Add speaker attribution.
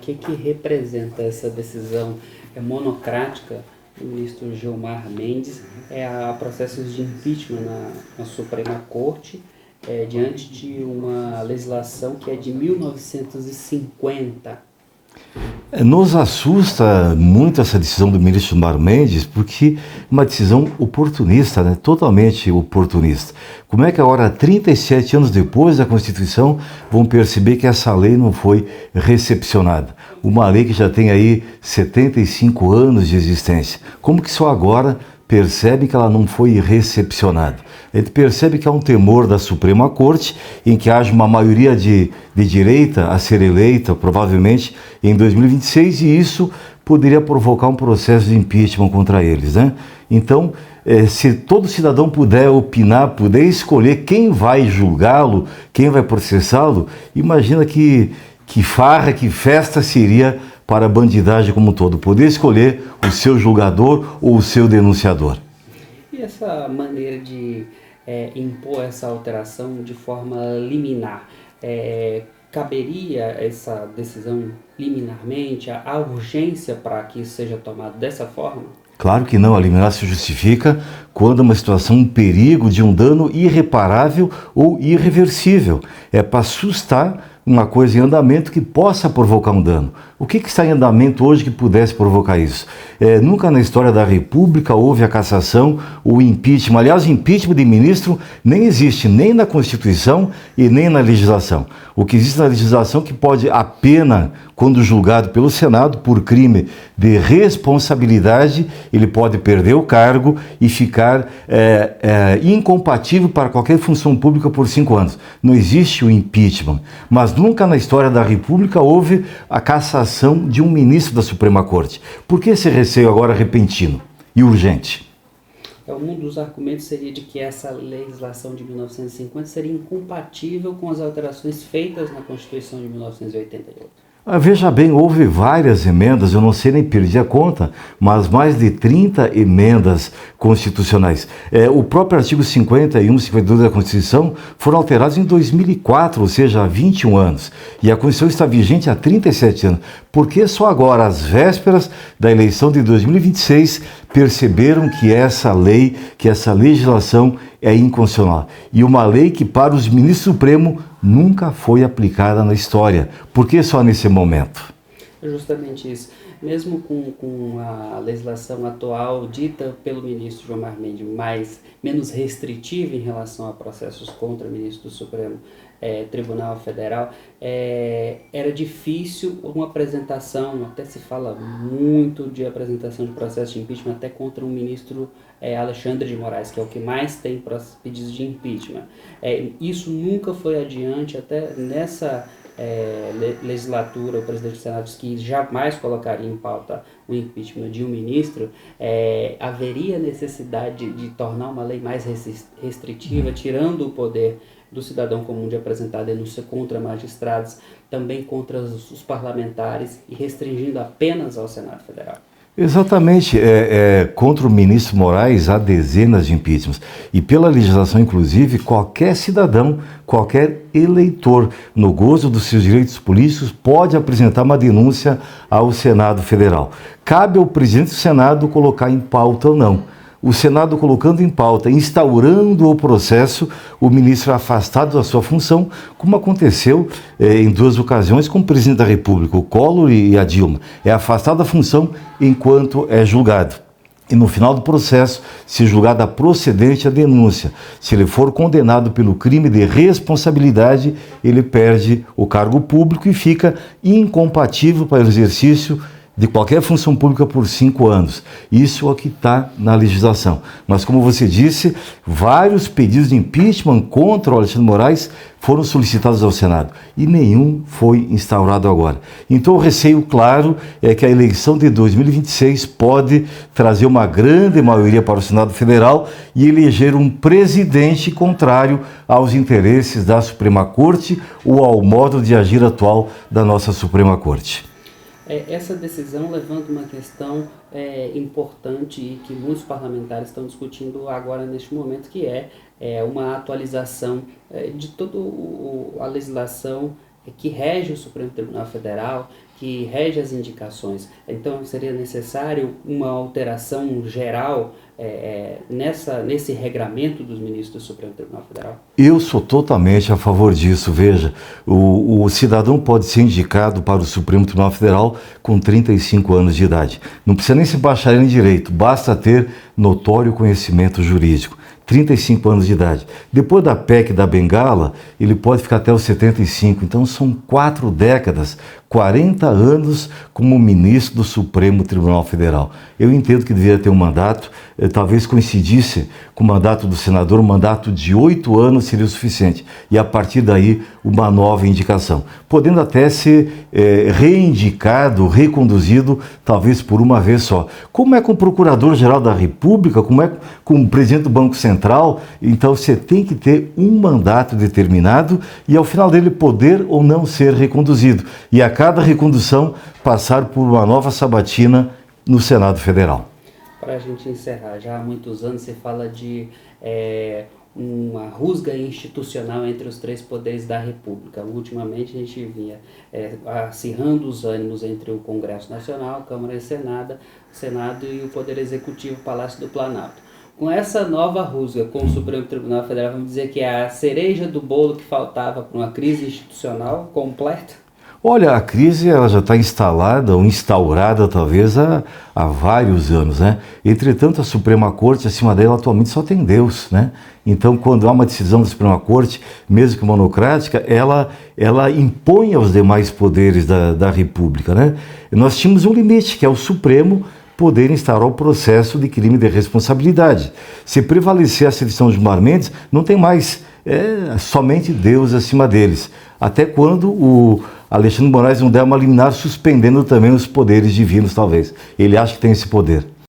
Speaker 1: O que representa essa decisão monocrática do ministro Gilmar Mendes a processos de impeachment na Suprema Corte, diante de uma legislação que é de 1950?
Speaker 2: Nos assusta muito essa decisão do ministro Gilmar Mendes, porque é uma decisão oportunista, né? Totalmente oportunista. Como é que agora, 37 anos depois da Constituição, vão perceber que essa lei não foi recepcionada? Uma lei que já tem aí 75 anos de existência. Como que só agora percebe que ela não foi recepcionada? A gente percebe que há um temor da Suprema Corte em que haja uma maioria de direita a ser eleita, provavelmente, em 2026, e isso poderia provocar um processo de impeachment contra eles, né? Então, se todo cidadão puder opinar, puder escolher quem vai julgá-lo, quem vai processá-lo, imagina que farra, que festa seria para a bandidagem como um todo, poder escolher o seu julgador ou o seu denunciador.
Speaker 1: E essa maneira de impor essa alteração de forma liminar, caberia essa decisão liminarmente? Há urgência para que isso seja tomado dessa forma?
Speaker 2: Claro que não, a liminar se justifica quando uma situação, um perigo de um dano irreparável ou irreversível. É para assustar uma coisa em andamento que possa provocar um dano. O que está em andamento hoje que pudesse provocar isso? Nunca na história da República houve a cassação ou o impeachment. Aliás, impeachment de ministro nem existe, nem na Constituição e nem na legislação. O que existe na legislação é que pode a pena, quando julgado pelo Senado por crime de responsabilidade, ele pode perder o cargo e ficar incompatível para qualquer função pública por 5 anos. Não existe o impeachment, mas nunca na história da República houve a cassação de um ministro da Suprema Corte. Por que esse receio agora repentino e urgente?
Speaker 1: Um dos argumentos seria de que essa legislação de 1950 seria incompatível com as alterações feitas na Constituição de 1988.
Speaker 2: Veja bem, houve várias emendas, eu não sei nem perdi a conta, mas mais de 30 emendas constitucionais. O próprio artigo 51 e 52 da Constituição foram alterados em 2004, ou seja, há 21 anos. E a Constituição está vigente há 37 anos. Por que só agora, às vésperas da eleição de 2026, perceberam que essa lei, que essa legislação é inconstitucional? E uma lei que para os ministros supremos nunca foi aplicada na história. Por que só nesse momento?
Speaker 1: Justamente isso. Mesmo com a legislação atual dita pelo ministro Gilmar Mendes menos restritiva em relação a processos contra ministro do Supremo Tribunal Federal, era difícil uma apresentação, até se fala muito de apresentação de processo de impeachment até contra o ministro Alexandre de Moraes, que é o que mais tem pedidos de impeachment. Isso nunca foi adiante, até nessa legislatura, o presidente do Senado disse que jamais colocaria em pauta o impeachment de um ministro. Haveria necessidade de tornar uma lei mais restritiva, tirando o poder do cidadão comum de apresentar denúncia contra magistrados, também contra os parlamentares e restringindo apenas ao Senado Federal.
Speaker 2: Exatamente. Contra o ministro Moraes há dezenas de impeachments. E pela legislação, inclusive, qualquer cidadão, qualquer eleitor, no gozo dos seus direitos políticos, pode apresentar uma denúncia ao Senado Federal. Cabe ao presidente do Senado colocar em pauta ou não. O Senado colocando em pauta, instaurando o processo, o ministro é afastado da sua função, como aconteceu em 2 ocasiões com o presidente da República, o Collor e a Dilma. É afastado da função enquanto é julgado. E no final do processo, se julgada procedente a denúncia, se ele for condenado pelo crime de responsabilidade, ele perde o cargo público e fica incompatível para o exercício de qualquer função pública por 5 anos. Isso é o que está na legislação. Mas, como você disse, vários pedidos de impeachment contra o Alexandre de Moraes foram solicitados ao Senado e nenhum foi instaurado agora. Então, o receio, claro, é que a eleição de 2026 pode trazer uma grande maioria para o Senado Federal e eleger um presidente contrário aos interesses da Suprema Corte ou ao modo de agir atual da nossa Suprema Corte.
Speaker 1: Essa decisão levanta uma questão importante e que muitos parlamentares estão discutindo agora neste momento, que é uma atualização de toda a legislação que rege o Supremo Tribunal Federal, que rege as indicações. Então, seria necessário uma alteração geral nesse regramento dos ministros do Supremo Tribunal Federal?
Speaker 2: Eu sou totalmente a favor disso. Veja, o cidadão pode ser indicado para o Supremo Tribunal Federal com 35 anos de idade. Não precisa nem ser bacharel em direito, basta ter notório conhecimento jurídico. 35 anos de idade. Depois da PEC da Bengala, ele pode ficar até os 75. Então são 4 décadas, 40 anos como ministro do Supremo Tribunal Federal. Eu entendo que deveria ter um mandato, talvez coincidisse com o mandato do senador, um mandato de 8 anos seria o suficiente. E a partir daí, uma nova indicação. Podendo até ser reindicado, reconduzido, talvez por uma vez só. Como é com o Procurador-Geral da República, como é com o Presidente do Banco Central, então você tem que ter um mandato determinado e ao final dele poder ou não ser reconduzido. E a cada recondução passar por uma nova sabatina no Senado Federal.
Speaker 1: Para a gente encerrar, já há muitos anos se fala de uma rusga institucional entre os 3 poderes da República. Ultimamente a gente vinha acirrando os ânimos entre o Congresso Nacional, Câmara e Senado e o Poder Executivo, Palácio do Planalto. Com essa nova rusga com o Supremo Tribunal Federal, vamos dizer que é a cereja do bolo que faltava para uma crise institucional completa?
Speaker 2: Olha, a crise ela já está instalada ou instaurada talvez há vários anos, né? Entretanto, a Suprema Corte, acima dela, atualmente só tem Deus, né? Então, quando há uma decisão da Suprema Corte, mesmo que monocrática, ela impõe aos demais poderes da República, né? Nós tínhamos um limite, que é o Supremo poder instaurar o processo de crime de responsabilidade. Se prevalecer a sedição de Gilmar Mendes, não tem mais, somente Deus acima deles. Até quando o Alexandre de Moraes não der uma liminar suspendendo também os poderes divinos, talvez. Ele acha que tem esse poder.